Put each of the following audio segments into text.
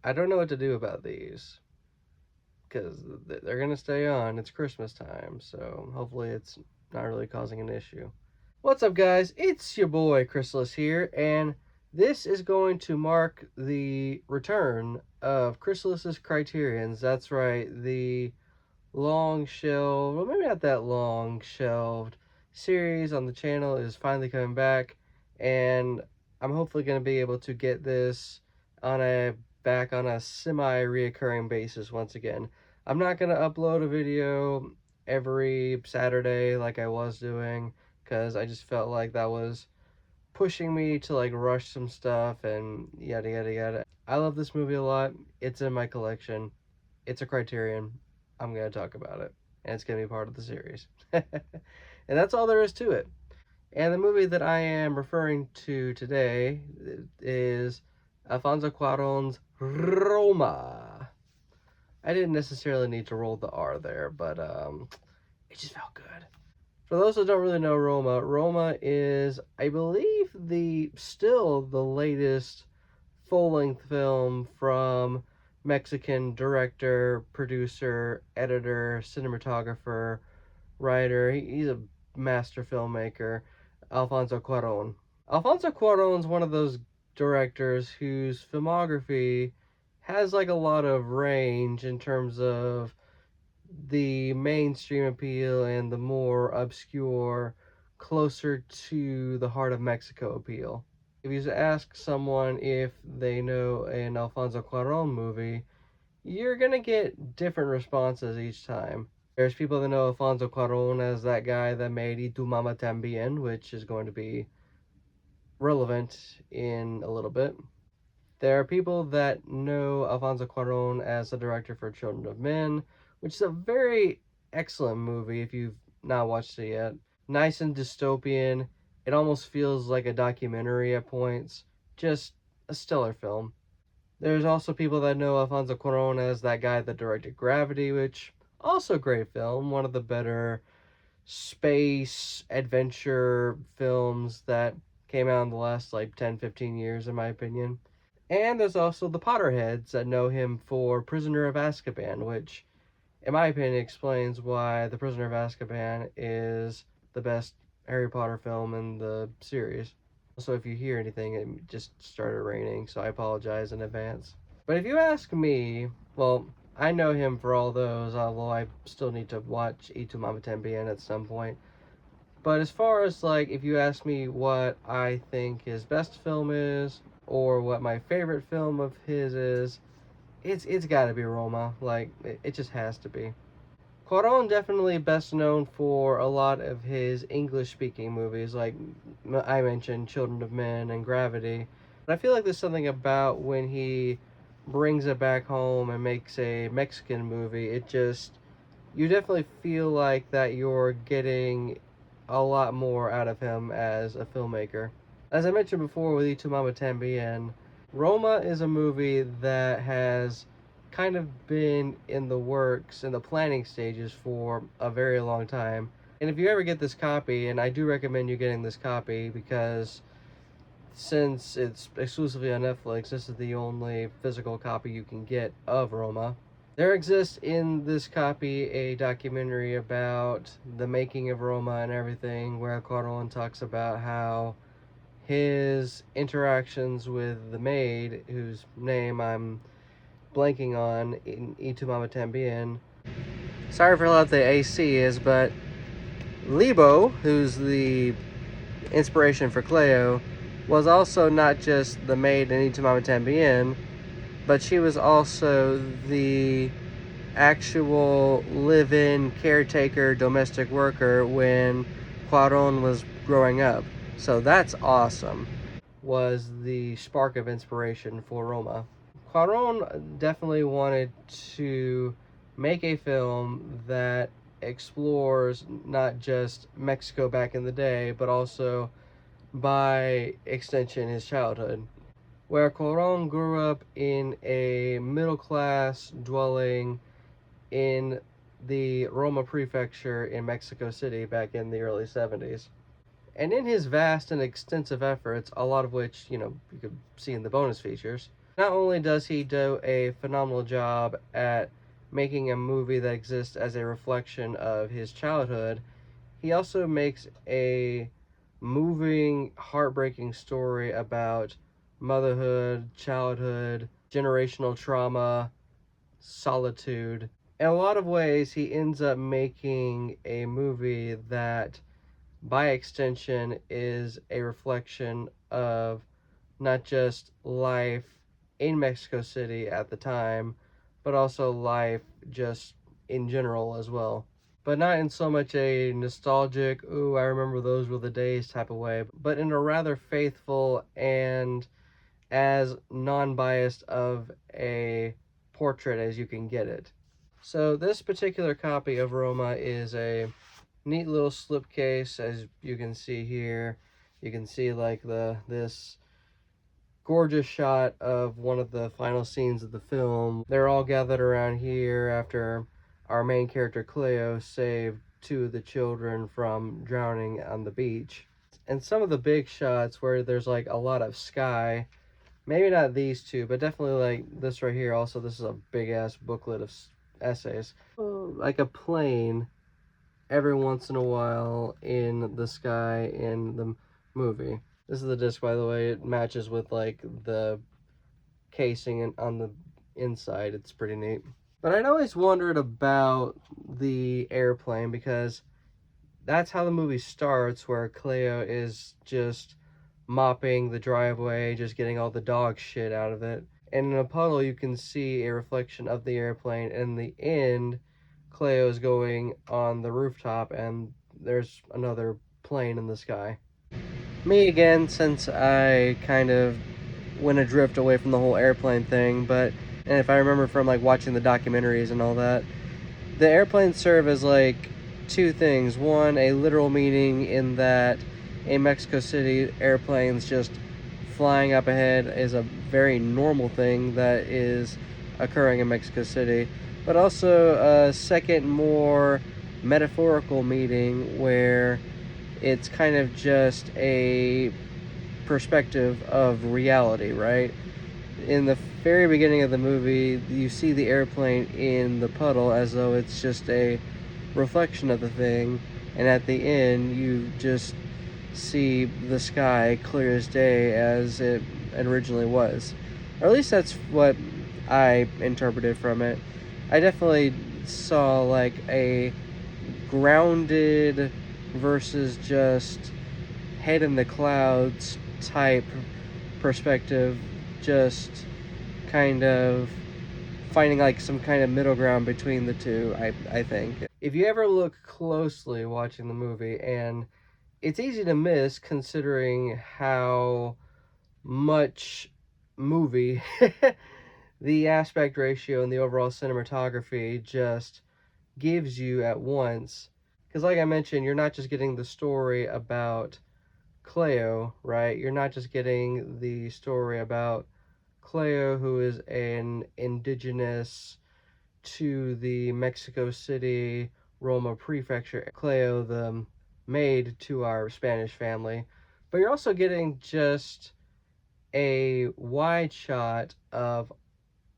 I don't know what to do about these because they're gonna stay on. It's Christmas time, so hopefully it's not really causing an issue. What's up, guys? It's your boy Chrysalis here, and this is going to mark the return of Chrysalis's Criterions. That's right, the long shelved, well, maybe not that long shelved series on the channel is finally coming back, and I'm hopefully going to be able to get this on a back on a semi-reoccurring basis once again. I'm not going to upload a video every Saturday like I was doing because I just felt like that was pushing me to like rush some stuff and yada yada yada. I love this movie a lot. It's in my collection. It's a Criterion. I'm going to talk about it, and it's going to be part of the series. And that's all there is to it. And the movie that I am referring to today is Alfonso Cuarón's Roma. I didn't necessarily need to roll the R there, but it just felt good. For those who don't really know Roma, Roma is, I believe, still the latest full-length film from Mexican director, producer, editor, cinematographer, writer. He's a master filmmaker, Alfonso Cuarón. Alfonso Cuarón's one of those directors whose filmography has like a lot of range in terms of the mainstream appeal and the more obscure, closer to the heart of Mexico appeal. If you ask someone if they know an Alfonso Cuarón movie, you're gonna get different responses each time. There's people that know Alfonso Cuarón as that guy that made Y Tu Mama Tambien, which is going to be relevant in a little bit. There are people that know Alfonso Cuarón as the director for Children of Men, which is a very excellent movie if you've not watched it yet. Nice and dystopian. It almost feels like a documentary at points. Just a stellar film. There's also people that know Alfonso Cuarón as that guy that directed Gravity, which also a great film. One of the better space adventure films that came out in the last like 10-15 years, in my opinion. And there's also the Potterheads that know him for Prisoner of Azkaban, which, in my opinion, explains why The Prisoner of Azkaban is the best Harry Potter film in the series. So if you hear anything, it just started raining, so I apologize in advance. But if you ask me, well, I know him for all those, although I still need to watch Y Tu Mama Tambien at some point. But as far as, like, if you ask me what I think his best film is, or what my favorite film of his is, it's got to be Roma. Like, it just has to be. Cuarón definitely best known for a lot of his English-speaking movies, like I mentioned, Children of Men and Gravity. But I feel like there's something about when he brings it back home and makes a Mexican movie, it just, you definitely feel like that you're getting a lot more out of him as a filmmaker. As I mentioned before with Y Tu Mama Tambien, Roma is a movie that has kind of been in the works, in the planning stages for a very long time. And if you ever get this copy, and I do recommend you getting this copy because since it's exclusively on Netflix, this is the only physical copy you can get of Roma. There exists in this copy a documentary about the making of Roma and everything, where Cuarón talks about how his interactions with the maid, whose name I'm blanking on in Y Tu Mama Tambien. Sorry for how loud the AC is, but Lebo, who's the inspiration for Cleo, was also not just the maid in Y Tu Mama Tambien, but she was also the actual live-in caretaker domestic worker when Cuarón was growing up. So that's awesome. Was the spark of inspiration for Roma. Cuarón definitely wanted to make a film that explores not just Mexico back in the day, but also, by extension, his childhood. Where Cuarón grew up in a middle-class dwelling in the Roma prefecture in Mexico City back in the early 70s. And in his vast and extensive efforts, a lot of which, you could see in the bonus features, Not only does he do a phenomenal job at making a movie that exists as a reflection of his childhood, he also makes a moving, heartbreaking story about motherhood, childhood, generational trauma, solitude. In a lot of ways, he ends up making a movie that, by extension, is a reflection of not just life in Mexico City at the time, but also life just in general as well. But not in so much a nostalgic, ooh, I remember those were the days type of way, but in a rather faithful and as non biased of a portrait as you can get it. So, this particular copy of Roma is a neat little slipcase, as you can see here. You can see like this gorgeous shot of one of the final scenes of the film. They're all gathered around here after our main character Cleo saved two of the children from drowning on the beach. And some of the big shots where there's like a lot of sky, maybe not these two, but definitely like this right here. Also, this is a big ass booklet of essays. Like a plane every once in a while in the sky in the movie. This is the disc, by the way. It matches with like the casing on the inside. It's pretty neat. But I'd always wondered about the airplane because that's how the movie starts, where Cleo is just mopping the driveway, just getting all the dog shit out of it. And in a puddle, you can see a reflection of the airplane. And in the end, Cleo is going on the rooftop, and there's another plane in the sky. Me again, since I kind of went adrift away from the whole airplane thing, but and if I remember from like watching the documentaries and all that, the airplanes serve as like two things. One, a literal meaning in that in Mexico City, airplanes just flying up ahead is a very normal thing that is occurring in Mexico City. But also a second, more metaphorical meaning where it's kind of just a perspective of reality, right? In the very beginning of the movie, you see the airplane in the puddle as though it's just a reflection of the thing, and at the end, you just see the sky clear as day as it originally was. Or at least that's what I interpreted from it. I definitely saw like a grounded versus just head in the clouds type perspective, just kind of finding like some kind of middle ground between the two, I think. If you ever look closely watching the movie, and it's easy to miss considering how much movie the aspect ratio and the overall cinematography just gives you at once. Because, like I mentioned, you're not just getting the story about Cleo, right? You're not just getting the story about Cleo, who is an indigenous to the Mexico City, Roma prefecture, Cleo, the maid to our Spanish family, but you're also getting just a wide shot of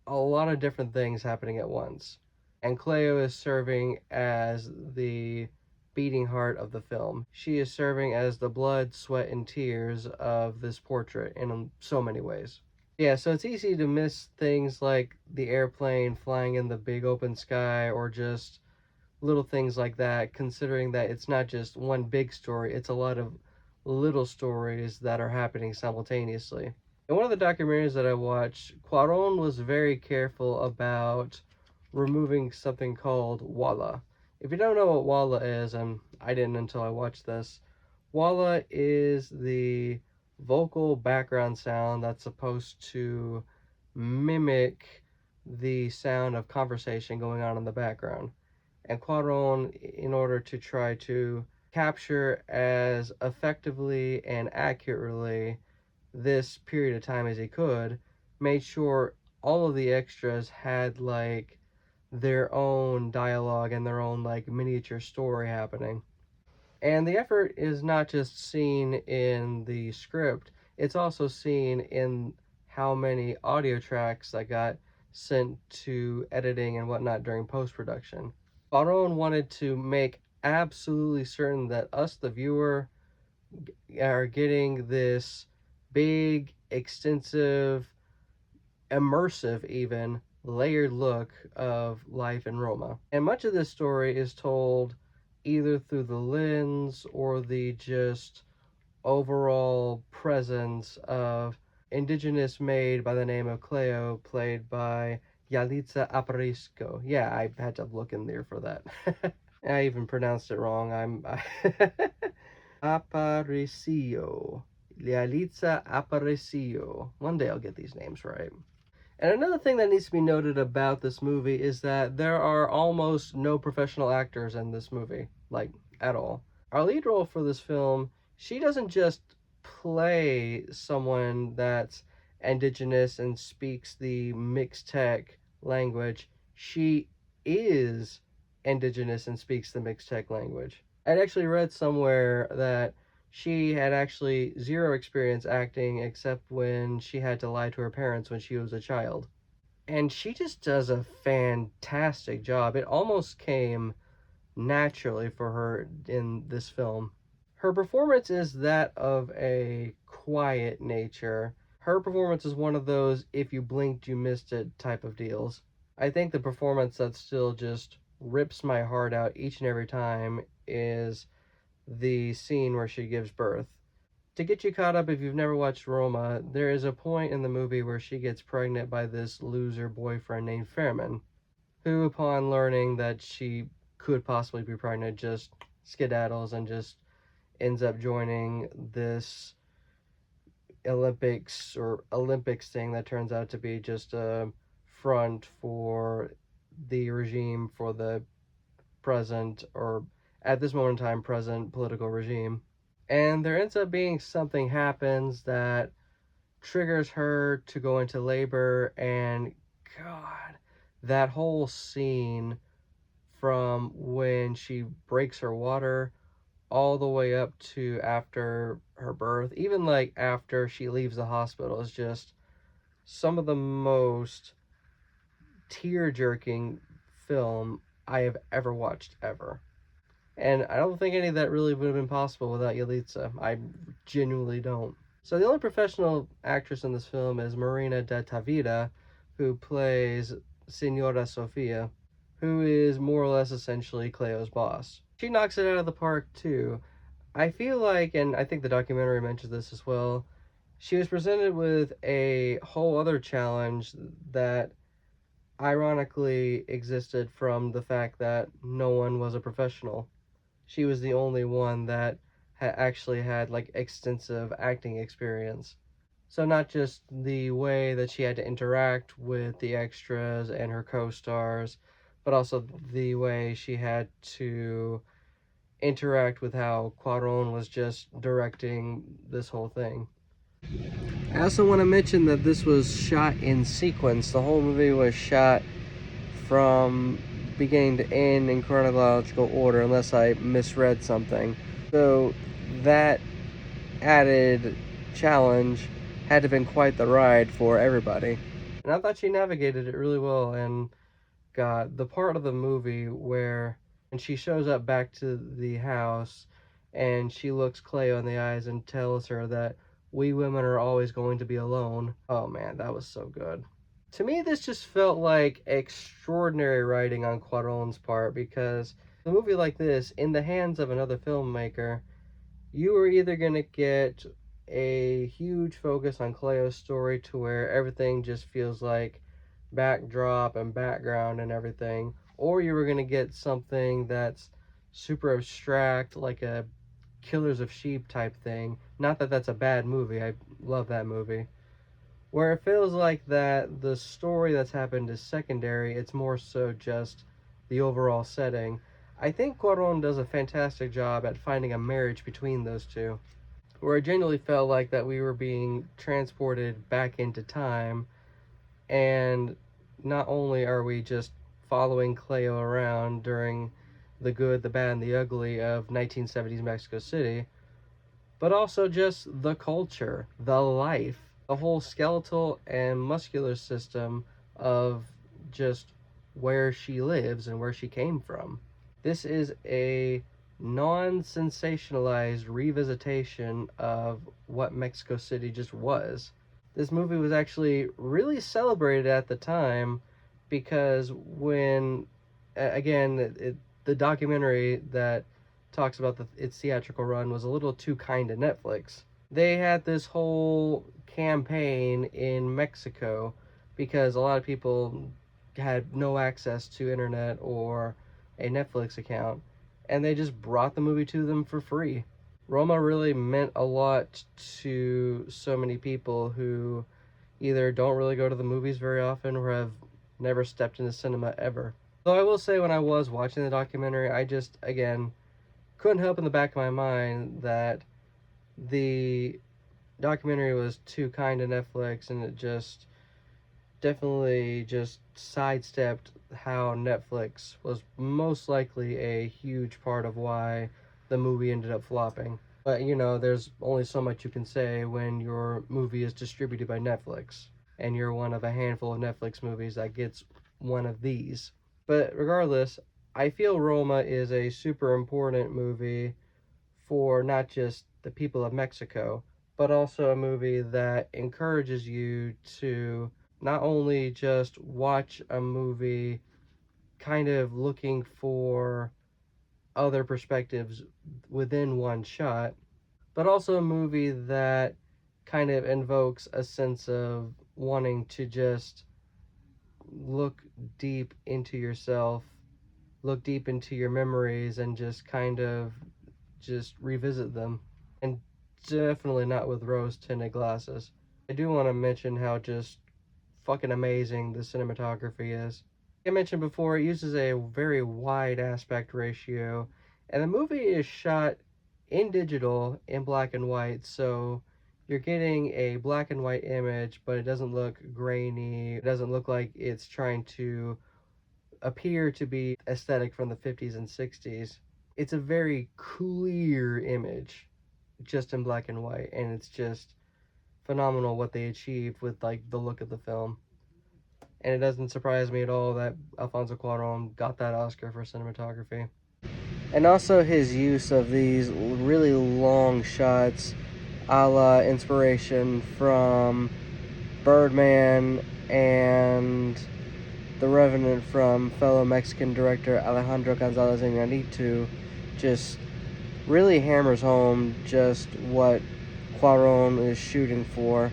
a lot of different things happening at once. And Cleo is serving as the beating heart of the film. She is serving as the blood, sweat, and tears of this portrait in so many ways. Yeah, so it's easy to miss things like the airplane flying in the big open sky or just little things like that, considering that it's not just one big story, it's a lot of little stories that are happening simultaneously. In one of the documentaries that I watched, Cuarón was very careful about removing something called walla. If you don't know what walla is, and I didn't until I watched this, walla is the vocal background sound that's supposed to mimic the sound of conversation going on in the background. And Cuarón, in order to try to capture as effectively and accurately this period of time as he could, made sure all of the extras had like their own dialogue and their own like miniature story happening. And the effort is not just seen in the script, it's also seen in how many audio tracks that got sent to editing and whatnot during post-production. Cuarón wanted to make absolutely certain that us, the viewer, are getting this big, extensive, immersive, even layered look of life in Roma. And much of this story is told either through the lens or the just overall presence of indigenous maid by the name of Cleo, played by Yalitza Aparicio. Yeah, I had to look in there for that. I even pronounced it wrong. Aparicio. Yalitza Aparicio. One day I'll get these names right. And another thing that needs to be noted about this movie is that there are almost no professional actors in this movie, like, at all. Our lead role for this film, she doesn't just play someone that's indigenous and speaks the Mixtec language, she is indigenous and speaks the Mixtec language. I'd actually read somewhere that she had actually zero experience acting except when she had to lie to her parents when she was a child. And she just does a fantastic job. It almost came naturally for her in this film. Her performance is that of a quiet nature. Her performance is one of those if you blinked you missed it type of deals. I think the performance that still just rips my heart out each and every time is the scene where she gives birth. To get you caught up, if you've never watched Roma, there is a point in the movie where she gets pregnant by this loser boyfriend named Fairman, who, upon learning that she could possibly be pregnant, just skedaddles and just ends up joining this Olympics thing that turns out to be just a front for the regime, for the present, or at this moment in time, present political regime. And there ends up being something happens that triggers her to go into labor, and God, that whole scene from when she breaks her water all the way up to after her birth, even like after she leaves the hospital, is just some of the most tear-jerking film I have ever watched ever. And I don't think any of that really would have been possible without Yalitza. I genuinely don't. So the only professional actress in this film is Marina de Tavira, who plays Senora Sofia, who is more or less essentially Cleo's boss. She knocks it out of the park too. I feel like, and I think the documentary mentions this as well, she was presented with a whole other challenge that ironically existed from the fact that no one was a professional. She was the only one that actually had like extensive acting experience. So not just the way that she had to interact with the extras and her co-stars, but also the way she had to interact with how Cuarón was just directing this whole thing. I also want to mention that this was shot in sequence. The whole movie was shot from beginning to end in chronological order, unless I misread something. So that added challenge had to have been quite the ride for everybody. And I thought she navigated it really well. And God, the part of the movie where and she shows up back to the house and she looks Cleo in the eyes and tells her that we women are always going to be alone. Oh man, that was so good. To me, this just felt like extraordinary writing on Cuarón's part, because a movie like this, in the hands of another filmmaker, you were either going to get a huge focus on Cleo's story to where everything just feels like backdrop and background and everything, or you were going to get something that's super abstract, like a Killers of Sheep type thing. Not that that's a bad movie, I love that movie. Where it feels like that the story that's happened is secondary, it's more so just the overall setting. I think Cuarón does a fantastic job at finding a marriage between those two, where I genuinely felt like that we were being transported back into time, and not only are we just following Cleo around during the good, the bad, and the ugly of 1970s Mexico City, but also just the culture, the life, The whole skeletal and muscular system of just where she lives and where she came from. This is a non-sensationalized revisitation of what Mexico City just was. This movie was actually really celebrated at the time because when, again, the documentary that talks about its theatrical run was a little too kind to Netflix. They had this whole campaign in Mexico because a lot of people had no access to internet or a Netflix account, and they just brought the movie to them for free. Roma really meant a lot to so many people who either don't really go to the movies very often or have never stepped into cinema ever. Though I will say, when I was watching the documentary, I just, again, couldn't help in the back of my mind that the documentary was too kind to Netflix, and it just definitely just sidestepped how Netflix was most likely a huge part of why the movie ended up flopping. But you know, there's only so much you can say when your movie is distributed by Netflix, and you're one of a handful of Netflix movies that gets one of these. But regardless, I feel Roma is a super important movie for not just the people of Mexico, but also a movie that encourages you to not only just watch a movie kind of looking for other perspectives within one shot, but also a movie that kind of invokes a sense of wanting to just look deep into yourself, look deep into your memories, and just kind of just revisit them. And definitely not with rose tinted glasses. I do want to mention how just fucking amazing the cinematography is. Like I mentioned before, it uses a very wide aspect ratio, and the movie is shot in digital in black and white, so you're getting a black and white image, but it doesn't look grainy. It doesn't look like it's trying to appear to be aesthetic from the 50s and 60s. It's a very clear image, just in black and white, and it's just phenomenal what they achieved with like the look of the film. And it doesn't surprise me at all that Alfonso Cuarón got that Oscar for cinematography. And also his use of these really long shots, a la inspiration from Birdman and The Revenant from fellow Mexican director Alejandro Gonzalez Iñárritu, just really hammers home just what Cuarón is shooting for.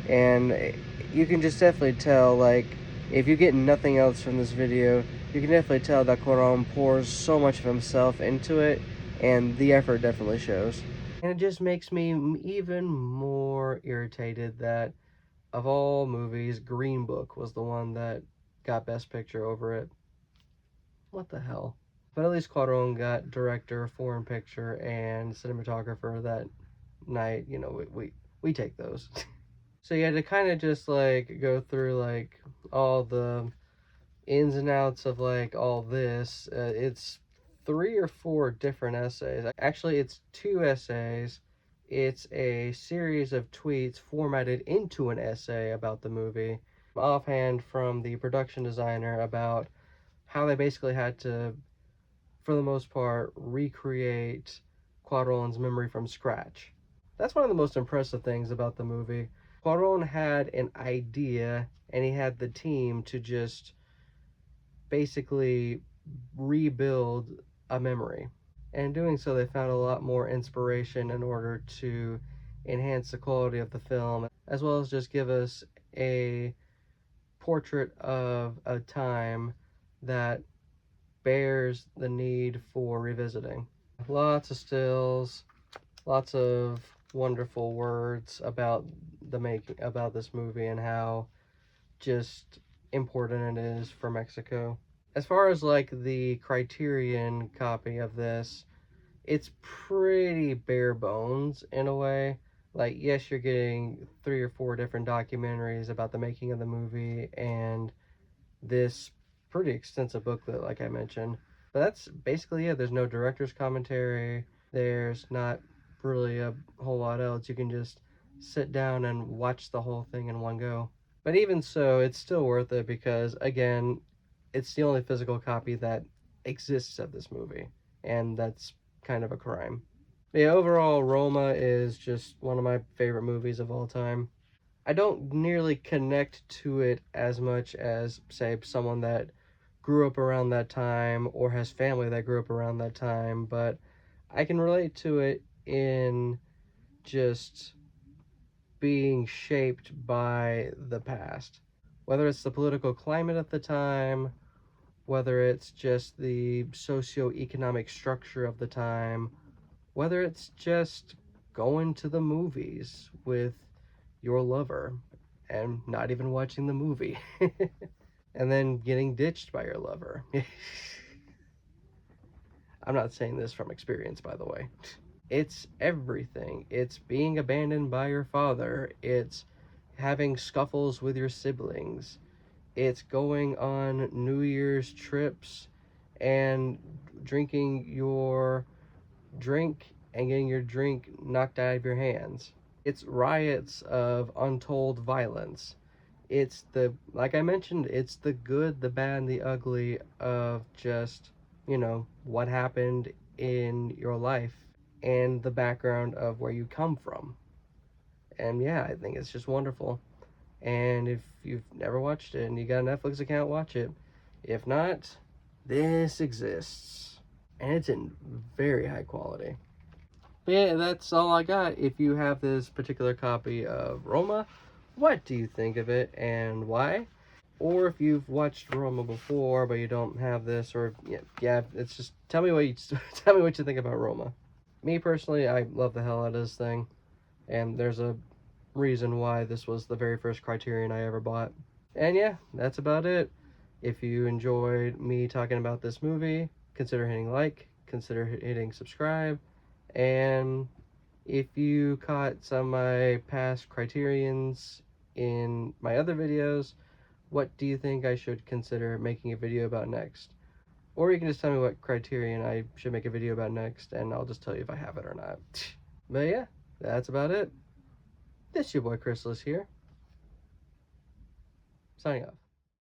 And you can just definitely tell, like, if you get nothing else from this video, you can definitely tell that Cuarón pours so much of himself into it, and the effort definitely shows. And it just makes me even more irritated that, of all movies, Green Book was the one that got Best Picture over it. What the hell? But at least Cuarón got director, foreign picture, and cinematographer that night. You know, we take those. So you had to kind of just like go through like all the ins and outs of like all this. It's 3 or 4 different essays. Actually, it's 2 essays. It's a series of tweets formatted into an essay about the movie, offhand from the production designer, about how they basically had to, for the most part, recreate Cuarón's memory from scratch. That's one of the most impressive things about the movie. Cuarón had an idea, and he had the team to just basically rebuild a memory. And in doing so, they found a lot more inspiration in order to enhance the quality of the film, as well as just give us a portrait of a time that bears the need for revisiting. Lots of stills, lots of wonderful words about about this movie and how just important it is for Mexico. As far as like the Criterion copy of this, it's pretty bare bones in a way. Like, yes, you're getting 3 or 4 different documentaries about the making of the movie and this pretty extensive booklet, like I mentioned. But that's basically it. There's no director's commentary. There's not really a whole lot else. You can just sit down and watch the whole thing in one go. But even so, it's still worth it because, again, it's the only physical copy that exists of this movie, and that's kind of a crime. Yeah, overall, Roma is just one of my favorite movies of all time. I don't nearly connect to it as much as, say, someone that grew up around that time or has family that grew up around that time, but I can relate to it in just being shaped by the past. Whether it's the political climate at the time, whether it's just the socio-economic structure of the time, whether it's just going to the movies with your lover and not even watching the movie and then getting ditched by your lover. I'm not saying this from experience, by the way. It's everything. It's being abandoned by your father. It's having scuffles with your siblings. It's going on New Year's trips and drinking your drink and getting your drink knocked out of your hands. It's riots of untold violence. It's the, like I mentioned, it's the good, the bad, and the ugly of just, what happened in your life and the background of where you come from. And yeah, I think it's just wonderful. And if you've never watched it and you got a Netflix account, watch it. If not, this exists. And it's in very high quality. But yeah, that's all I got. If you have this particular copy of Roma, what do you think of it and why? Or if you've watched Roma before but you don't have this, or yeah, it's just tell me what you tell me what you think about Roma. Me personally, I love the hell out of this thing, and there's a reason why this was the very first Criterion I ever bought. And yeah, that's about it. If you enjoyed me talking about this movie, consider hitting like, consider hitting subscribe, and if you caught some of my past Criterions in my other videos, what do you think I should consider making a video about next? Or you can just tell me what Criterion I should make a video about next, and I'll just tell you if I have it or not. But yeah, that's about it. This your boy Chrysalis here, signing off.